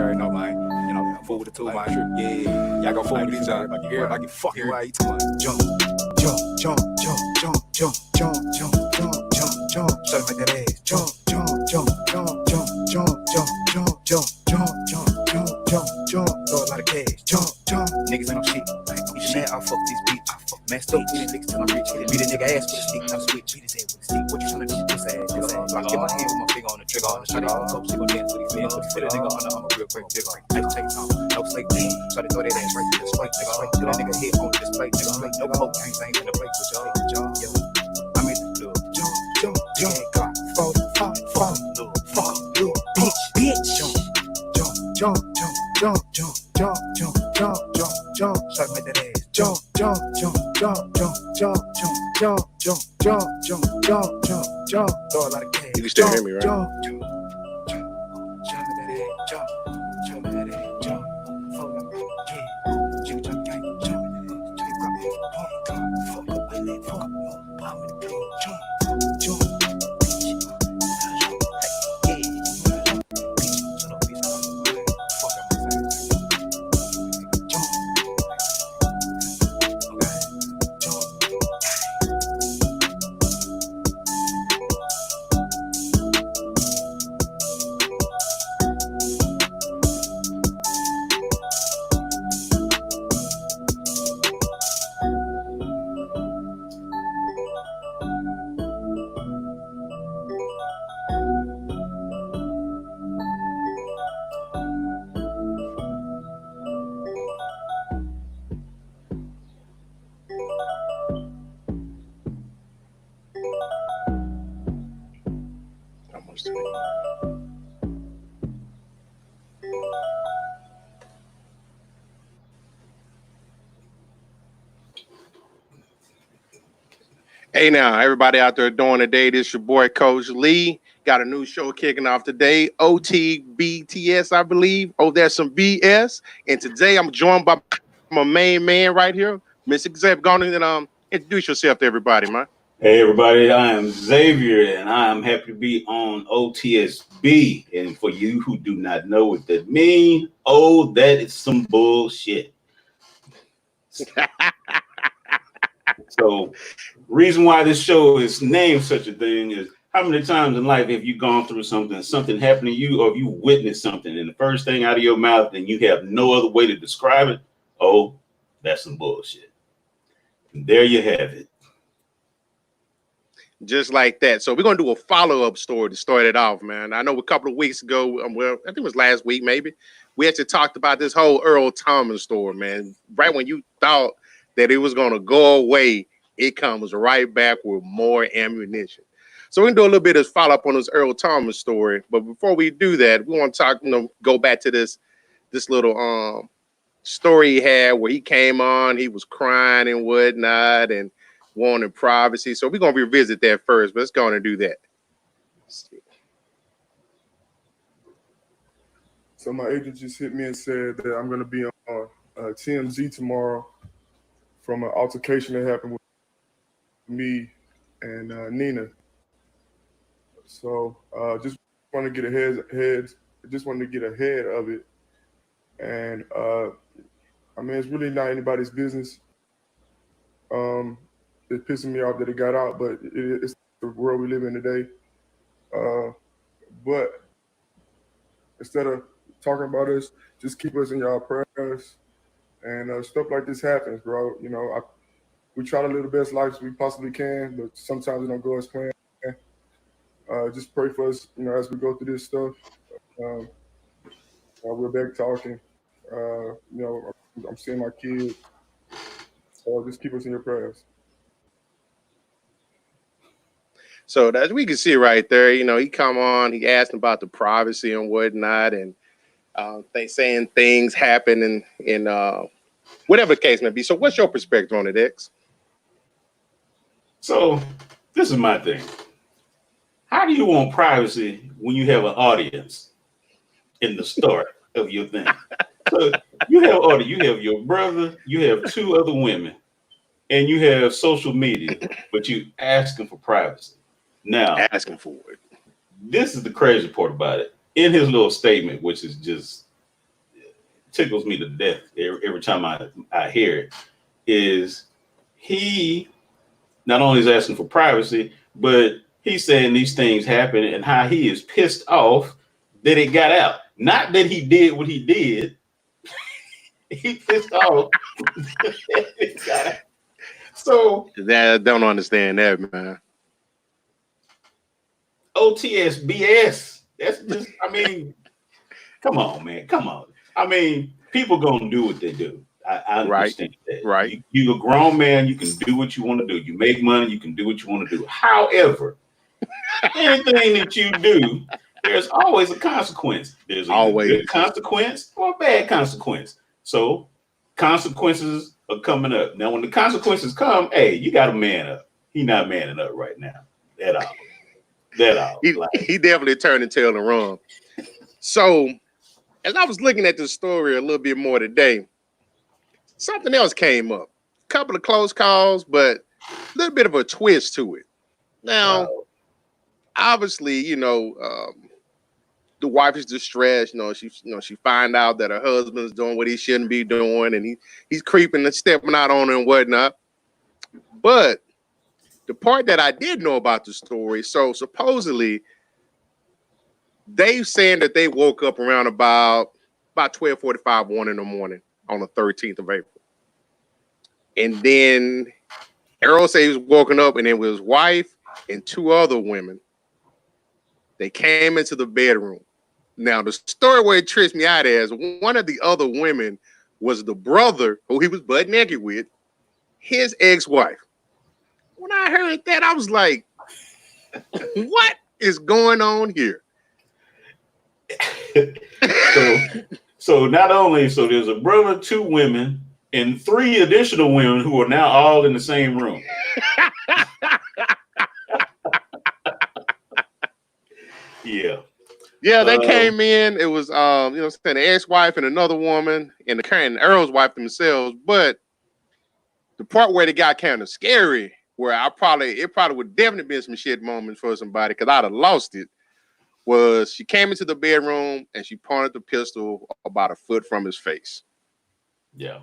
already know, man. You know, fool with the tool, man. Yeah, y'all go fool with each other. Everybody get fucking while you talking. Jump. Shut up like that ass. Jump. Throw a lot of cash. Jump. Niggas ain't no shit. Man, I'll fuck these beats. Master up with these niggas till I'm rich. Beat a nigga ass with a stick. I'm sweet. Beat his head with a stick. What you tryna do? This ass. I get my hand with my finger on the trigger. On the shot, I'm coach. She gon' dance with these men. Put a nigga on the armor real quick. Nigga, take time. No slate team. Try to throw that ass right to the slate. Nigga, slate. Put a nigga head on the display. Nigga, slate. No coke gangs ain't in the place with y'all. Yo, I'm in the club. Jump. Fall. Little bitch. Jump. Shot like that ass. Jump. Throw a lot of cash. You can still hear me, right? Jump like that ass. Jump like that ass. Jump. Jigga jump gang. Jump. Fuck up my leg. Fuck up with the club. Jump. Hey now, everybody out there doing today, this your boy Coach Lee. Got a new show kicking off today, O.T.S.B.S, I believe. Oh, there's some BS. And today I'm joined by my main man right here, Mr. Xavier. Go on and introduce yourself to everybody, man. Hey everybody, I am Xavier and I am happy to be on O.T.S.B. And for you who do not know what that means, that is some bullshit. So, reason why this show is named such a thing is how many times in life have you gone through something happened to you, or you witnessed something, and the first thing out of your mouth, and you have no other way to describe it, that's some bullshit. And there you have it. Just like that. So we're going to do a follow-up story to start it off, man. I know a couple of weeks ago, well, I think it was last week maybe, we actually talked about this whole Earl Thomas story, man. Right when you thought that it was going to go away, it comes right back with more ammunition. So we can do a little bit of follow-up on this Earl Thomas story. But before we do that, we want to talk, go back to this little story he had where he came on, he was crying and whatnot and wanting privacy. So we're going to revisit that first, but let's go on and do that. So my agent just hit me and said that I'm going to be on TMZ tomorrow from an altercation that happened with me and Nina. So just want to get wanted to get ahead of it. And I mean, it's really not anybody's business. It's pissing me off that it got out, but it's the world we live in today. But instead of talking about us, just keep us in y'all prayers. And stuff like this happens, bro. You know, we try to live the best lives we possibly can, but sometimes it don't go as planned. Just pray for us, as we go through this stuff. We're back talking. I'm seeing my kids. So just keep us in your prayers. So as we can see right there, he come on, he asked about the privacy and whatnot, and they saying things happen in whatever the case may be. So what's your perspective on it, X? So this is my thing. How do you want privacy when you have an audience in the start of your thing? So you have audience, you have your brother, you have two other women, and you have social media, but you asking for privacy. Now, asking for it. This is the crazy part about it. In his little statement, which is just tickles me to death every time I hear it, is he not only is asking for privacy, but he's saying these things happen and how he is pissed off that it got out. Not that he did what he did. He pissed off that it got out. So I don't understand that, man. O.T.S.B.S. That's just, I mean, come on, man. Come on. I mean, people gonna do what they do. I understand that. Right. You're a grown man, you can do what you want to do. You make money, you can do what you want to do. However, anything that you do, there's always a consequence. There's always a good consequence or a bad consequence. So consequences are coming up. Now, when the consequences come, hey, you got to man up. He's not manning up right now at all. He definitely turned and tail and run. So, as I was looking at this story a little bit more today, something else came up. A couple of close calls, but a little bit of a twist to it. Now, obviously, the wife is distressed. She find out that her husband's doing what he shouldn't be doing, and he's creeping and stepping out on her and whatnot. But the part that I did know about the story, so supposedly they saying that they woke up around about 12:45, 1 in the morning on the 13th of April. And then Errol said he was woken up and it was his wife and two other women. They came into the bedroom. Now, the story where it trips me out is one of the other women was the brother who he was butt naked with, his ex-wife. When I heard that, I was like, what is going on here? So not only, there's a brother, two women, and three additional women who are now all in the same room. Yeah, they came in. It was the ex-wife and another woman and the current Earl's wife themselves. But the part where it got kind of scary, where it probably would definitely been some shit moments for somebody because I'd have lost it, was she came into the bedroom and she pointed the pistol about a foot from his face. Yeah.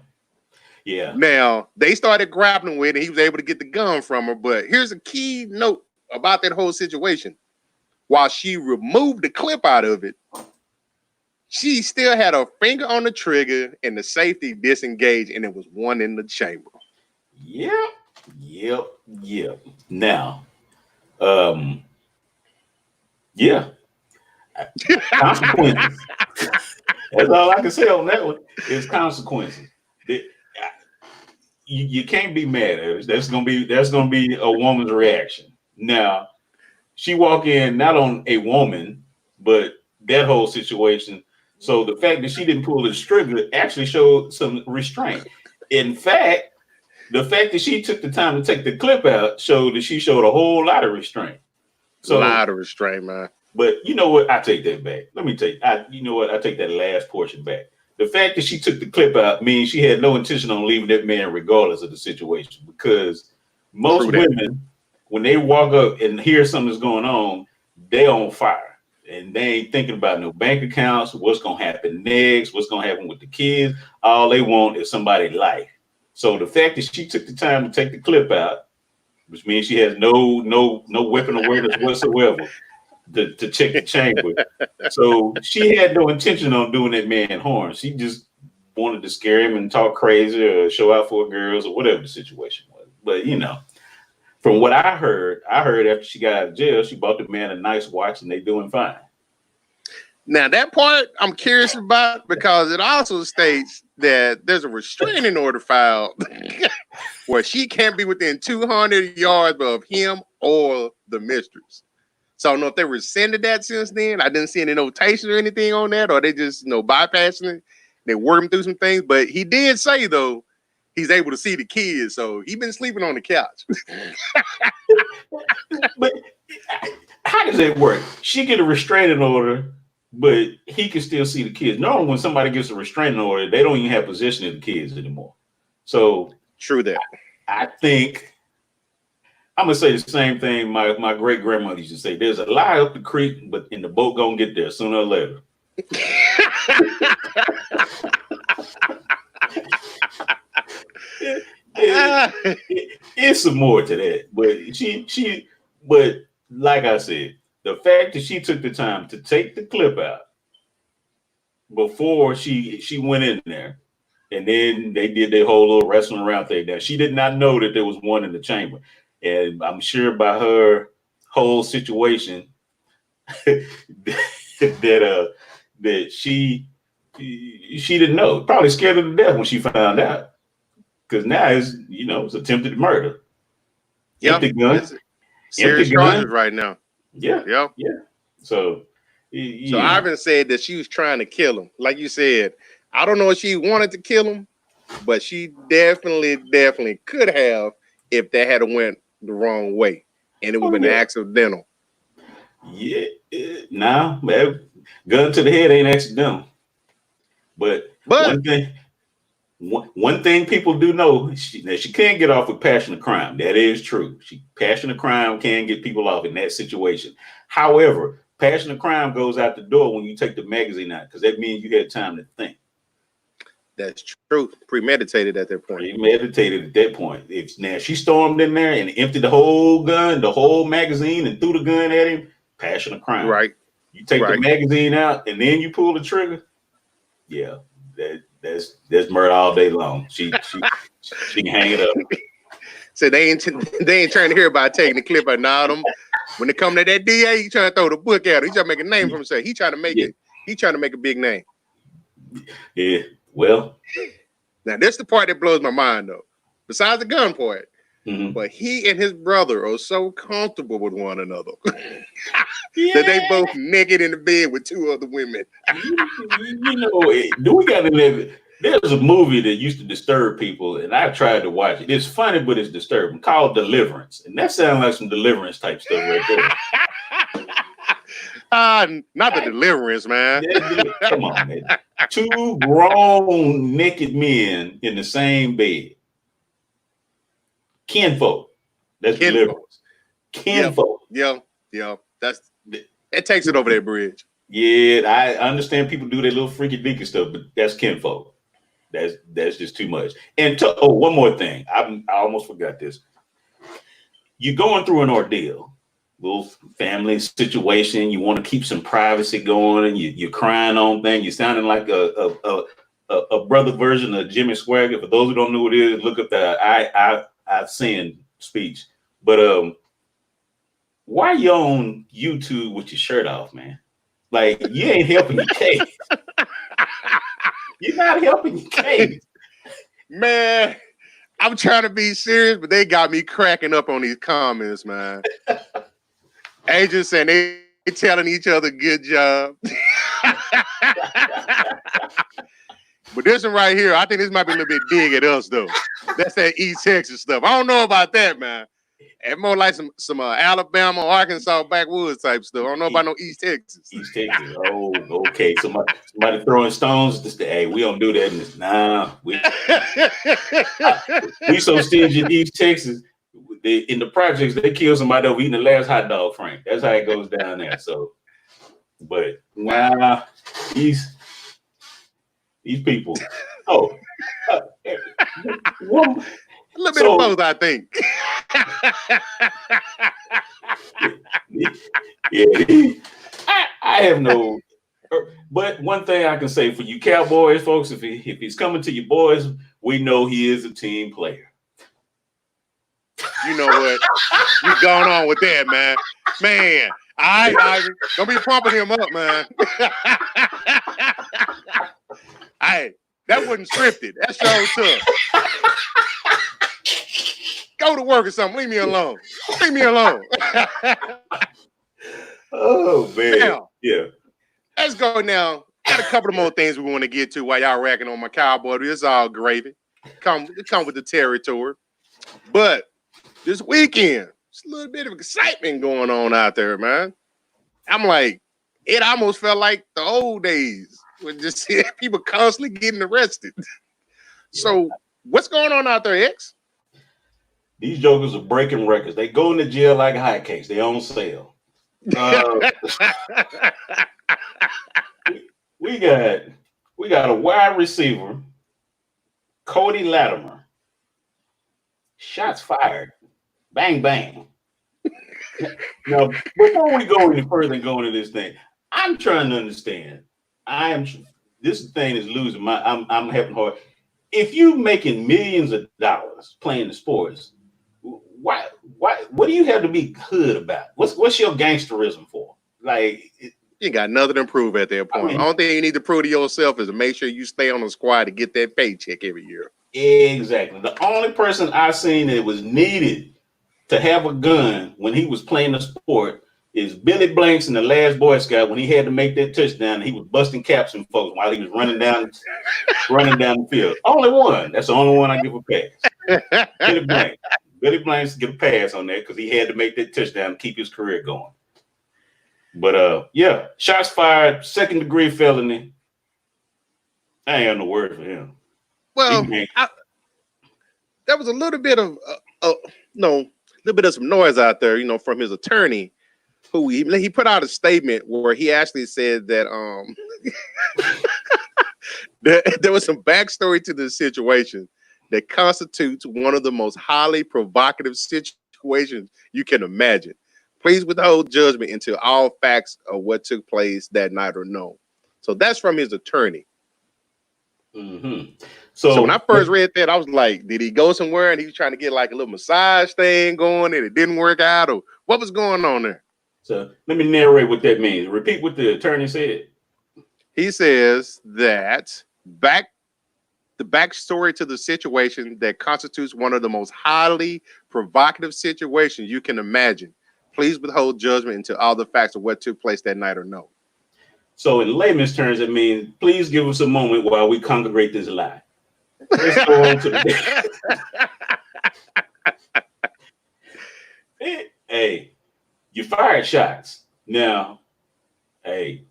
Now, they started grappling with it. He was able to get the gun from her. But here's a key note about that whole situation. While she removed the clip out of it, she still had her finger on the trigger and the safety disengaged, and it was one in the chamber. Yep. Now, consequences. That's all I can say on that one is consequences. You can't be mad at it. That's gonna be a woman's reaction. Now, she walk in not on a woman, but that whole situation. So the fact that she didn't pull the trigger actually showed some restraint. In fact, the fact that she took the time to take the clip out showed that she showed a whole lot of restraint. So, a lot of restraint, man. But you know what? I take that back. Let me take. I take that last portion back. The fact that she took the clip out means she had no intention on leaving that man regardless of the situation. Because most women, when they walk up and hear something's going on, they on fire. And they ain't thinking about no bank accounts, what's going to happen next, what's going to happen with the kids. All they want is somebody's life. So the fact that she took the time to take the clip out, which means she has no weapon awareness whatsoever to check the chamber. So she had no intention on doing that man harm. She just wanted to scare him and talk crazy or show out for girls or whatever the situation was. But from what I heard after she got out of jail, she bought the man a nice watch and they doing fine. Now that part I'm curious about because it also states that there's a restraining order filed where she can't be within 200 yards of him or the mistress. So I don't know if they rescinded that since then. I didn't see any notation or anything on that, or they just bypassing it. They working through some things, but he did say though he's able to see the kids, so he's been sleeping on the couch. But how does that work? She get a restraining order, but he can still see the kids. Normally, when somebody gets a restraining order, they don't even have possession of the kids anymore. So true that. I think I'm gonna say the same thing my great grandmother used to say. There's a lie up the creek, but the boat gonna get there sooner or later. It's some more to that, but like I said, the fact that she took the time to take the clip out before she went in there, and then they did their whole little wrestling around thing. Now she did not know that there was one in the chamber, and I'm sure by her whole situation that she didn't know. Probably scared her to death when she found out. Because now it's attempted murder. Yep. Empty gun. Serious charges right now. Yeah. Yep. Yeah. So Ivan said that she was trying to kill him. Like you said, I don't know if she wanted to kill him, but she definitely could have if that had went the wrong way. And it would have been accidental. Yeah. Nah, gun to the head ain't accidental. But one thing people do know, she can't get off with passion of crime. That is true. Passion of crime can get people off in that situation. However, passion of crime goes out the door when you take the magazine out, because that means you had time to think. That's true. Premeditated at that point. Premeditated at that point. Now she stormed in there and emptied the whole gun, the whole magazine, and threw the gun at him. Passion of crime. Right. You take the magazine out and then you pull the trigger. Yeah, that's murder all day long. She can hang it up. So they ain't trying to hear about taking the clip out. Now when it come to that DA, he trying to throw the book at him. He trying to make a name for himself. He trying to make it. He trying to make a big name. Yeah. Well, now this is the part that blows my mind though. Besides the gun part, but he and his brother are so comfortable with one another that they both naked in the bed with two other women. Do we got to live? There's a movie that used to disturb people, and I tried to watch it. It's funny, but it's disturbing. Called Deliverance, and that sounds like some Deliverance type stuff right there. Not the Deliverance, man. Come on, man. Two grown naked men in the same bed. Kinfolk. That's Deliverance. Kinfolk. Yeah. It takes it over that bridge. Yeah, I understand people do their little freaky deaky stuff, but that's kinfolk. That's just too much. And one more thing. I almost forgot this. You're going through an ordeal, little family situation. You want to keep some privacy going, and you're crying on things. You're sounding like a brother version of Jimmy Swagger. For those who don't know what it is, look up the I've seen speech. But why you on YouTube with your shirt off, man? Like, you ain't helping your case. You're not helping your case. Man, I'm trying to be serious, but they got me cracking up on these comments, man. Agents saying they telling each other good job. But this one right here, I think this might be a little bit dig at us, though. That's that East Texas stuff. I don't know about that, man. It's more like some Alabama, Arkansas backwoods type stuff. I don't know about no East Texas. East Texas. Oh, okay. Somebody throwing stones. Hey, we don't do that. Nah, we so stingy in East Texas. In the projects, they kill somebody over eating the last hot dog frame. That's how it goes down there. So, but nah, these people. Oh, a little bit of both, I think. I have no. But one thing I can say for you Cowboys folks, if he's coming to you boys, we know he is a team player. You know what? You going on with that, man. Man, all right, Ivan. Don't be pumping him up, man. Hey, that wasn't scripted. That showed tough. Go to work or something. Leave me alone. Leave me alone. Oh, man. Now, yeah. Let's go now. Got a couple of more things we want to get to while y'all racking on my Cowboy. It's all gravy. Come with the territory. But this weekend, it's a little bit of excitement going on out there, man. I'm like, it almost felt like the old days with just people constantly getting arrested. So what's going on out there, X? These jokers are breaking records. They go into jail like hotcakes. They on sale. We got a wide receiver, Cody Latimer. Shots fired. Bang, bang. Now, before we go any further and go into this thing, I'm trying to understand. This thing is losing my. I'm having hard. If you making millions of dollars playing the sports, why? What do you have to be hood about? What's your gangsterism for? Like, you got nothing to prove at that point. The only thing you need to prove to yourself is to make sure you stay on the squad to get that paycheck every year. Exactly. The only person I seen that was needed to have a gun when he was playing the sport is Billy Blanks in The Last Boy Scout when he had to make that touchdown and he was busting caps and folks while he was running down the field. Only one. That's the only one I give a pass. Billy Blanks. Billy Blanks get a pass on that because he had to make that touchdown to keep his career going. But yeah, shots fired, 2nd degree felony. I ain't got no word for him. Well, there was a little bit of some noise out there, from his attorney, who he put out a statement where he actually said that there was some backstory to the situation that constitutes one of the most highly provocative situations you can imagine. Please withhold judgment until all facts of what took place that night are known. So that's from his attorney. Mm-hmm. So when I first read that, I was like, did he go somewhere and he was trying to get like a little massage thing going and it didn't work out, or what was going on there? So let me narrate what that means. Repeat what the attorney said. He says that the backstory to the situation that constitutes one of the most highly provocative situations you can imagine. Please withhold judgment until all the facts of what took place that night are known. So in layman's terms, it means please give us a moment while we congregate this lie. Let's go on to the Hey, you fired shots. Now, hey,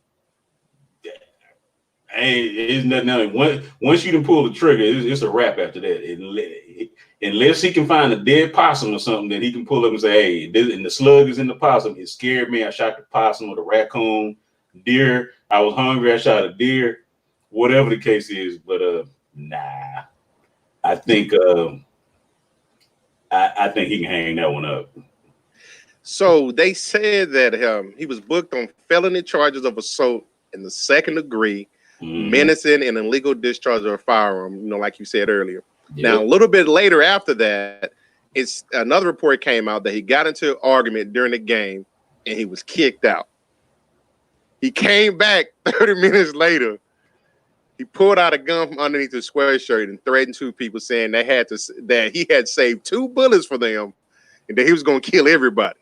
it's nothing. Once you done pull the trigger, it's a wrap after that. Unless he can find a dead possum or something that he can pull up and say, hey, and the slug is in the possum. It scared me. I shot the possum or the raccoon, deer. I was hungry. I shot a deer. Whatever the case is, but nah. I think I think he can hang that one up. So they said that he was booked on felony charges of assault in the 2nd degree, menacing and illegal discharge of a firearm, like you said earlier. Yep. Now, a little bit later after that, another report came out that he got into an argument during the game and he was kicked out. He came back 30 minutes later. He pulled out a gun from underneath his sweatshirt and threatened 2 people, saying that he had saved 2 bullets for them and that he was going to kill everybody.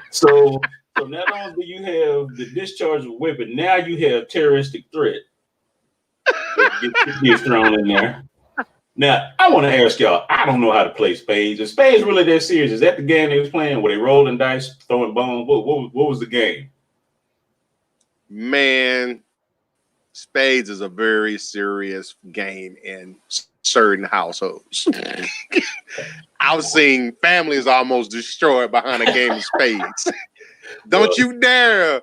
So not only do you have the discharge of a weapon, now you have terroristic threat. Gets thrown in there. Now, I want to ask y'all, I don't know how to play spades. Is spades really that serious? Is that the game they was playing where they rolling dice, throwing bones? What was the game? Man, spades is a very serious game in certain households. I've seen families almost destroyed behind a game of spades. Don't you dare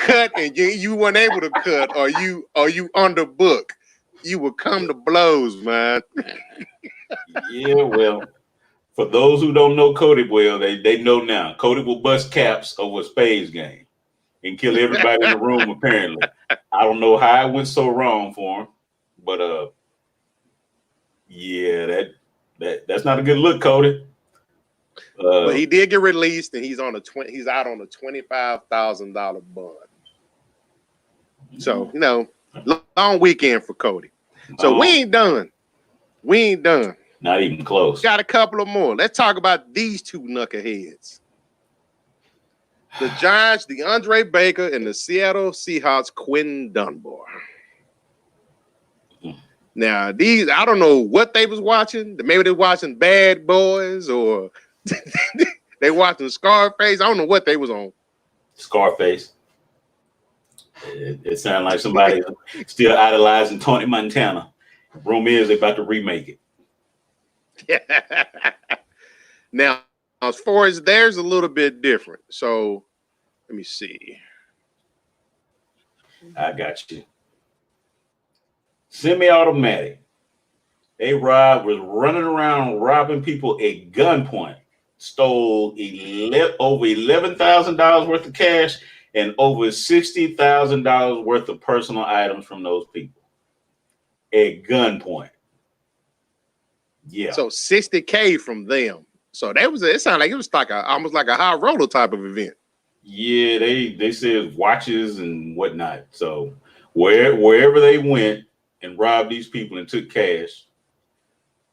cut and you weren't able to cut, or you underbook. You will come to blows, man. Yeah, well, for those who don't know Cody well, they know now. Cody will bust caps over a spades game and kill everybody in the room, apparently. I don't know how it went so wrong for him, but yeah, that's not a good look, Cody. But he did get released, and he's out on a $25,000 bond. So long weekend for Cody. So we ain't done. Not even close. Got a couple of more. Let's talk about these 2 knuckleheads. The Giants, DeAndre Baker, and the Seattle Seahawks, Quinn Dunbar. Now, these, I don't know what they was watching. Maybe they watching Bad Boys, or they watching Scarface. I don't know what they was on. Scarface. It sounded like somebody still idolizing Tony Montana. Room is they about to remake it. Now, as far as theirs, a little bit different. So let me see. I got you. Semi-automatic. A-Rod was running around robbing people at gunpoint. Stole over $11,000 worth of cash and over $60,000 worth of personal items from those people at gunpoint. Yeah. So 60K from them. So that was it. Sounded like it was like almost like a high roller type of event. Yeah, they said watches and whatnot. So wherever they went and robbed these people and took cash,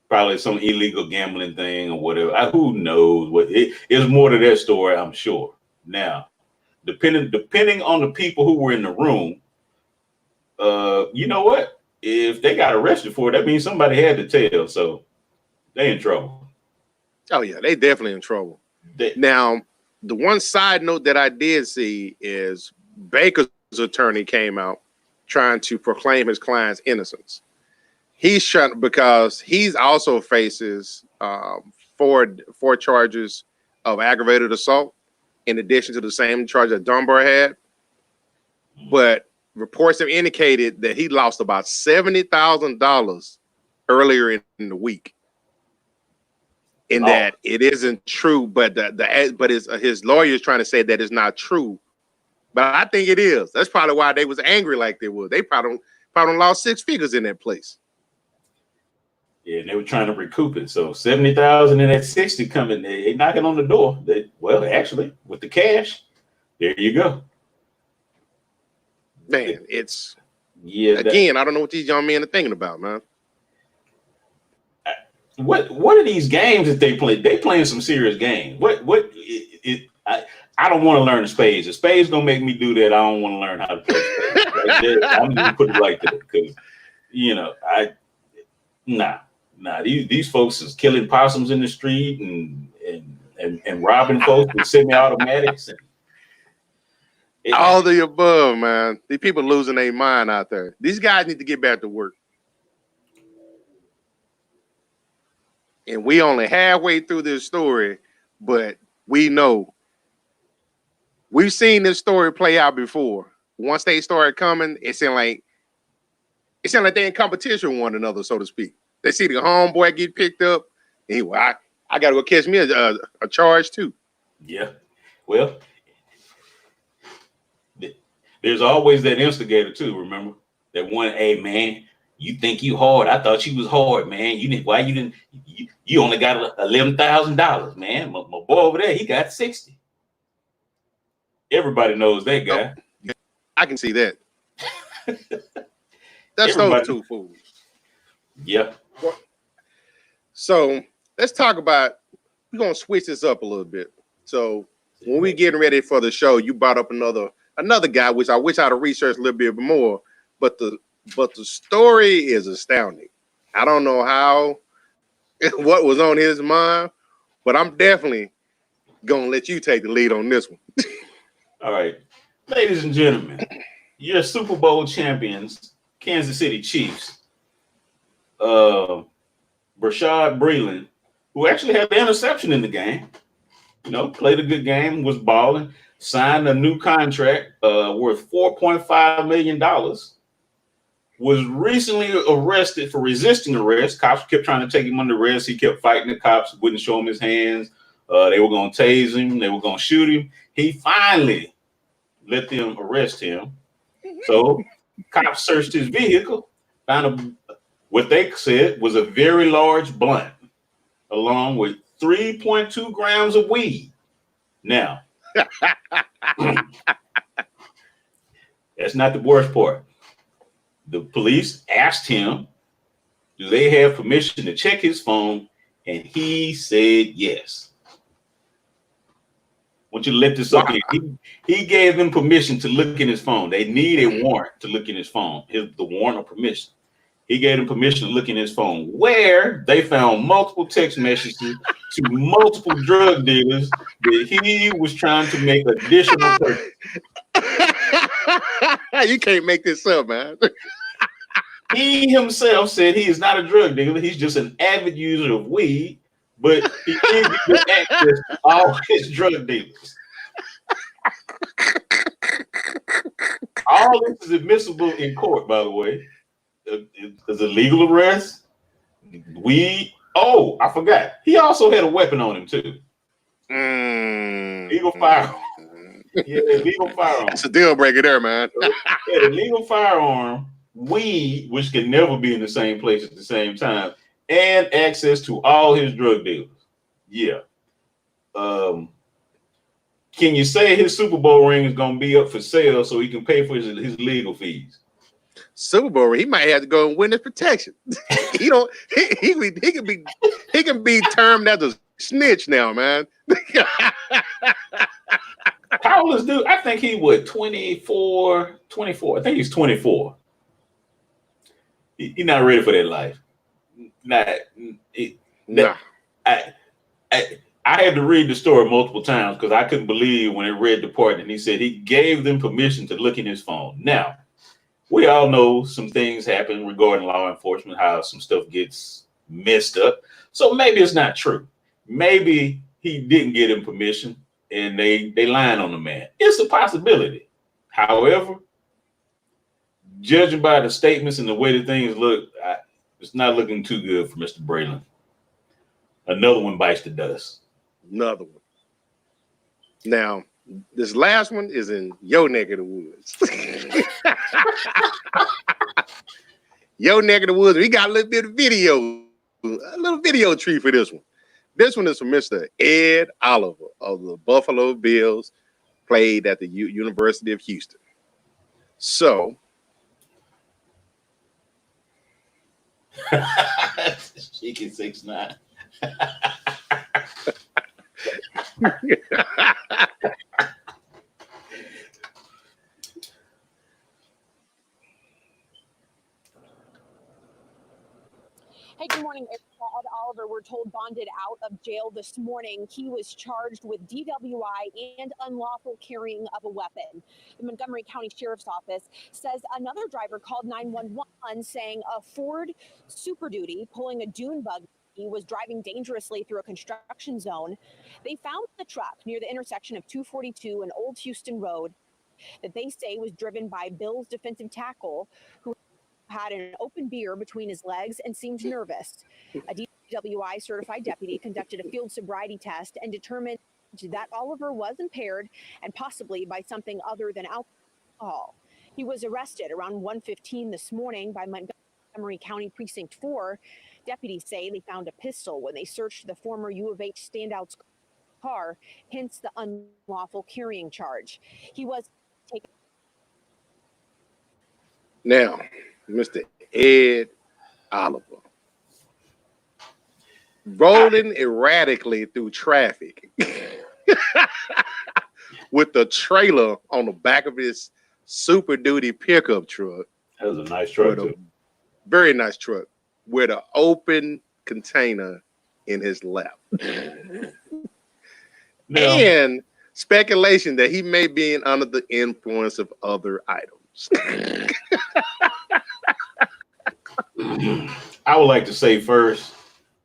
probably some illegal gambling thing or whatever. Who knows what it's more to that story, I'm sure. Now, depending on the people who were in the room, you know what? If they got arrested for it, that means somebody had to tell. So they in trouble. Oh yeah, they definitely in trouble. Now, the one side note that I did see is Baker's attorney came out trying to proclaim his client's innocence. He's trying because he's also faces four charges of aggravated assault in addition to the same charge that Dunbar had. But reports have indicated that he lost about $70,000 earlier in the week. In that it isn't true, but his lawyer is trying to say that it's not true. But I think it is. That's probably why they was angry like they were. They probably lost 6 figures in that place. Yeah, and they were trying to recoup it. So 70,000 and that 60 coming, they knocking on the door. Actually, with the cash, there you go. Man, it's I don't know what these young men are thinking about, man. What are these games that they play? They playing some serious games. I don't want to learn the spades. If spades gonna make me do that, I don't want to learn how to play spades. I'm gonna put it like that because these folks is killing possums in the street and robbing folks with semi-automatics and all the above, man. These people losing their mind out there. These guys need to get back to work. And we only halfway through this story, but we know we've seen this story play out before. Once they started coming, it sounded like they're in competition with one another, so to speak. They see the homeboy get picked up, and I got to go catch me a charge too. Yeah, well, there's always that instigator too. Remember that one? Hey man, you think you hard? I thought you was hard, man. You only got $11,000, man. My boy over there, he got 60. Everybody knows that guy. Oh, I can see that. That's those two fools. Yeah. So let's talk about. We're gonna switch this up a little bit. So when we getting ready for the show, you brought up another guy, which I wish I'd have researched a little bit more. But the story is astounding. I don't know what was on his mind, but I'm definitely gonna let you take the lead on this one. All right, ladies and gentlemen, your Super Bowl champions, Kansas City Chiefs, Rashad Breeland, who actually had the interception in the game, played a good game, was balling, signed a new contract worth $4.5 million. Was recently arrested for resisting arrest. Cops kept trying to take him under arrest. He kept fighting the cops, wouldn't show him his hands. They were going to tase him. They were going to shoot him. He finally let them arrest him. So cops searched his vehicle, found what they said was a very large blunt, along with 3.2 grams of weed. Now, that's not the worst part. The police asked him, do they have permission to check his phone? And he said yes. I want you to let this up here. He gave them permission to look in his phone. They need a warrant to look in his phone, the warrant of permission. He gave them permission to look in his phone, where they found multiple text messages to multiple drug dealers that he was trying to make additional purchases. You can't make this up, man. He himself said he is not a drug dealer. He's just an avid user of weed, but he did get access to all his drug dealers. All this is admissible in court, by the way. It's a legal arrest. Weed. Oh, I forgot. He also had a weapon on him too. Legal firearm. Yeah, legal firearm. It's a deal breaker there, man. Yeah, legal firearm, weed, which can never be in the same place at the same time, and access to all his drug dealers. Yeah. Can you say his Super Bowl ring is gonna be up for sale so he can pay for his legal fees? Super Bowl, he might have to go and witness protection. He can be termed as a snitch now, man. How old is dude? I think he would 24. I think he's 24. He's not ready for that life. Nah. I had to read the story multiple times because I couldn't believe when I read the part and he said he gave them permission to look in his phone. Now, we all know some things happen regarding law enforcement, how some stuff gets messed up. So maybe it's not true. Maybe he didn't get him permission and they lying on the man. It's a possibility. However, judging by the statements and the way that things look, it's not looking too good for Mr. Braylon. Another one bites the dust. Another one. Now, this last one is in your neck of the woods. Your neck of the woods. We got a little bit of video, a little video tree for this one. This one is from Mr. Ed Oliver of the Buffalo Bills, played at the University of Houston. So, she can 6'9". Hey, good morning. Ed Oliver, we're told, bonded out of jail this morning. He was charged with DWI and unlawful carrying of a weapon. The Montgomery County Sheriff's Office says another driver called 911 saying a Ford Super Duty pulling a dune buggy was driving dangerously through a construction zone. They found the truck near the intersection of 242 and Old Houston Road that they say was driven by Bill's defensive tackle, who had an open beer between his legs and seemed nervous. A DWI certified deputy conducted a field sobriety test and determined that Oliver was impaired and possibly by something other than alcohol. He was arrested around 1:15 this morning by Montgomery County Precinct 4. Deputies say they found a pistol when they searched the former U of H standout's car, hence the unlawful carrying charge. He was taken. now, Mr. Ed Oliver, rolling erratically through traffic with the trailer on the back of his Super Duty pickup truck. That was a nice truck, too. Very nice truck with an open container in his lap. And speculation that he may be under the influence of other items. I would like to say first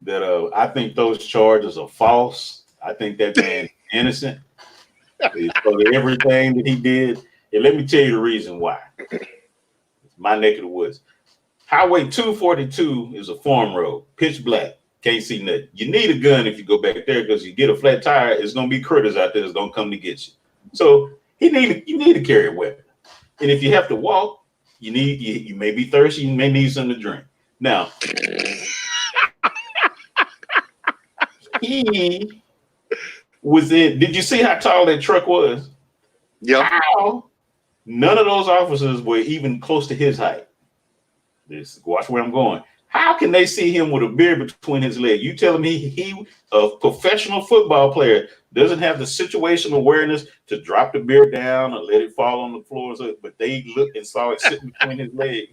that I think those charges are false. I think that man is innocent for everything that he did. And let me tell you the reason why. It's my neck of the woods. Highway 242 is a farm road, pitch black, can't see nothing. You need a gun if you go back there because you get a flat tire, it's gonna be critters out there that's gonna come to get you. So you need to carry a weapon. And if you have to walk, you may be thirsty, you may need something to drink. Now, he was in. Did you see how tall that truck was? Yeah. How none of those officers were even close to his height. Just watch where I'm going. How can they see him with a beer between his legs? You telling me he, a professional football player, doesn't have the situational awareness to drop the beer down or let it fall on the floor? But they looked and saw it sitting between his legs.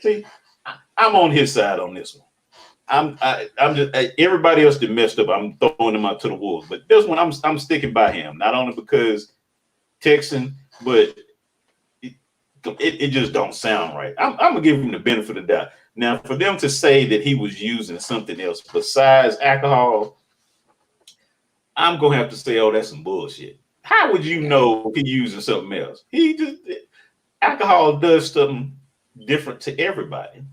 See, I'm on his side on this one. I'm just everybody else that messed up. I'm throwing them out to the wolves. But this one, I'm sticking by him. Not only because Texan, but it just don't sound right. I'm gonna give him the benefit of the doubt. Now, for them to say that he was using something else besides alcohol, I'm gonna have to say, oh, that's some bullshit. How would you know he using something else? Alcohol does something different to everybody.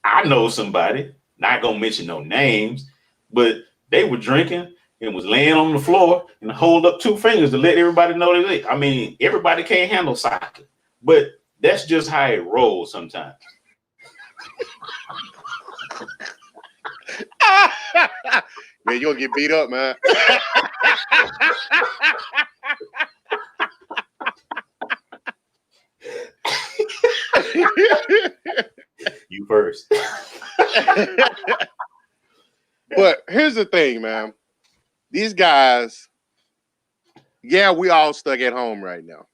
I know somebody, not gonna mention no names, but they were drinking and was laying on the floor and hold up two fingers to let everybody know they. I mean, everybody can't handle soccer, but that's just how it rolls sometimes. Man, you're gonna get beat up, man. You first. But here's the thing, man. These guys, yeah, we all stuck at home right now.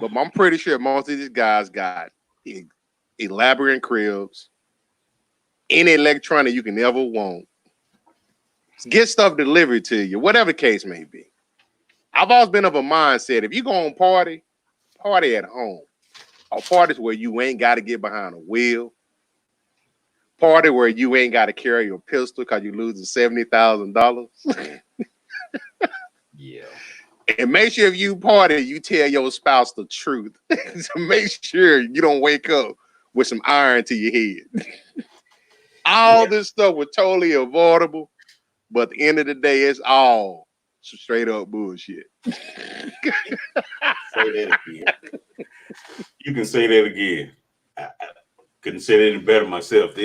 But I'm pretty sure most of these guys got elaborate cribs, any electronic you can ever want. Get stuff delivered to you, whatever the case may be. I've always been of a mindset, if you go on party at home. Or parties where you ain't got to get behind a wheel. Party where you ain't got to carry your pistol because you're losing $70,000. Yeah. And make sure if you party, you tell your spouse the truth. So make sure you don't wake up with some iron to your head. All this stuff was totally avoidable. But at the end of the day, it's all straight up bullshit. Say that again. You can say that again. I couldn't say that any better myself.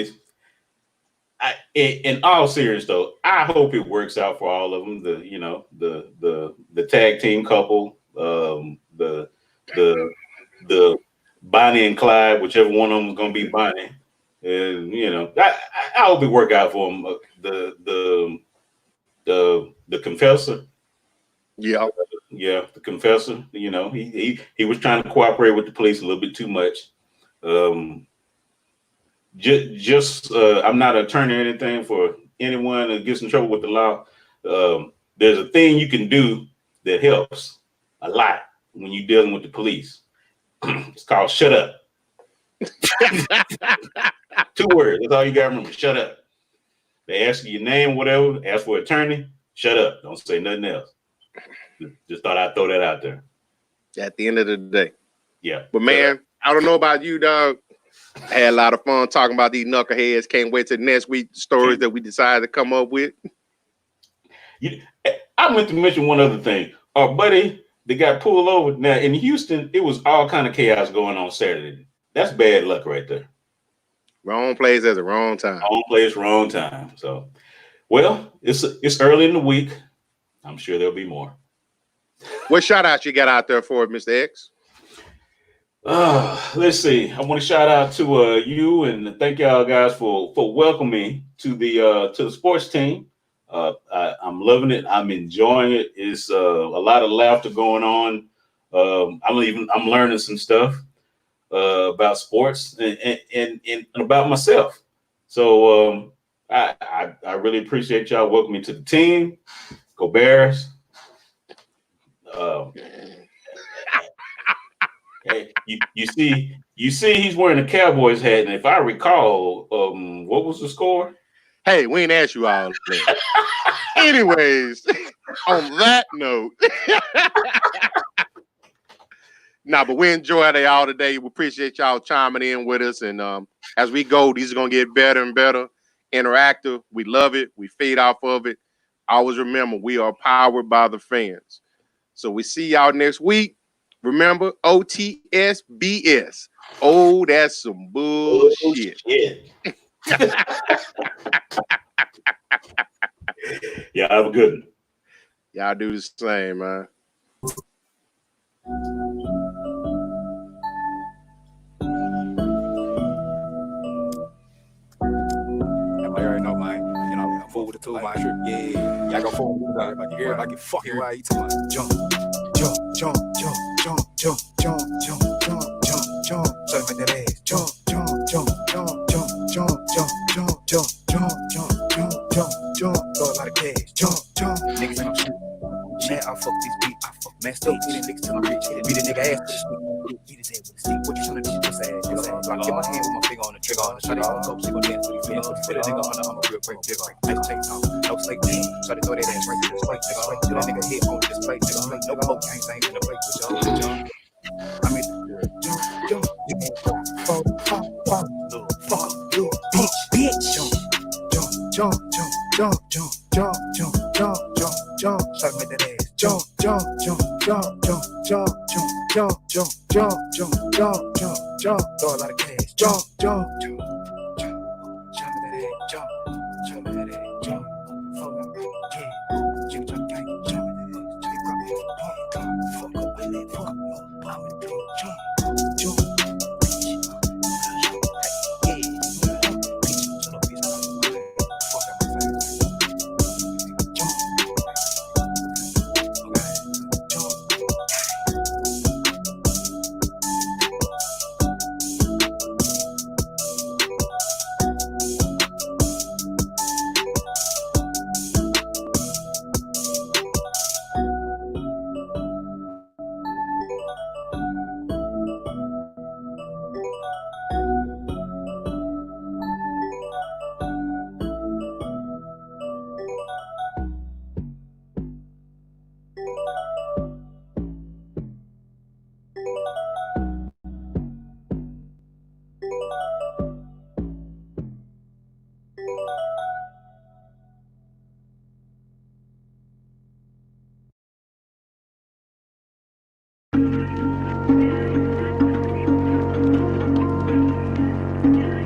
In all seriousness, though, I hope it works out for all of them. The tag team couple, the Bonnie and Clyde, whichever one of them is going to be Bonnie. I hope it work out for them. The confessor. Yeah. Yeah, the confessor, he was trying to cooperate with the police a little bit too much. I'm not an attorney or anything for anyone that gets in trouble with the law. There's a thing you can do that helps a lot when you're dealing with the police. It's called shut up. 2 words. That's all you got to remember. Shut up. They ask you your name, whatever. Ask for an attorney. Shut up. Don't say nothing else. Just thought I'd throw that out there. At the end of the day. Yeah. But man, I don't know about you, dog. I had a lot of fun talking about these knuckleheads. Can't wait till next week stories that we decided to come up with. I meant to mention one other thing. Our buddy that got pulled over. Now in Houston, it was all kind of chaos going on Saturday. That's bad luck right there. Wrong place at the wrong time. Wrong place, wrong time. So, well, it's early in the week. I'm sure there'll be more. What shout out you got out there for it, Mr. X? Let's see. I want to shout out to you and thank y'all guys for welcoming me to the sports team. I'm loving it. I'm enjoying it. It's a lot of laughter going on. I'm learning some stuff about sports and about myself. So I really appreciate y'all welcoming me to the team. Go Bears. Hey, you see he's wearing a Cowboys hat, and if I recall, what was the score? Hey, we ain't asked you all that. Anyways, on that note, but we enjoyed it all today. We appreciate y'all chiming in with us, and as we go, these are gonna get better and better, interactive. We love it. We feed off of it. Always remember, we are powered by the fans. So we see y'all next week. Remember, O.T.S.B.S. Oh, that's some bullshit. Yeah, have a good one. Y'all do the same, man. I already know, man. I'm full with the tool, man. Yeah. Y'all go forward with everybody. Everybody get fucking here. You talking about jump. Show me that ass. Jump. Throw a lot of cash. Jump. Niggas ain't no shit. shit. I fuck this beat. I fuck messed up. Hit niggas till I'm rich. Beat a nigga ass with a stick. Beat his head with a stick. What you tryna do? Pussy ass. Like get my hand with my finger on the trigger. Try to go she gon' dance with you. Put a nigga on the I'm a real break. Make take time. No slate. Try to throw that ass right to the plate. Nigga, put a nigga hit on this plate. Nigga, no coke ain't in the plate with y'all. I mean, jump, fuck, bitch, jump, try to make that ass jump, throw a lot of cash, jump.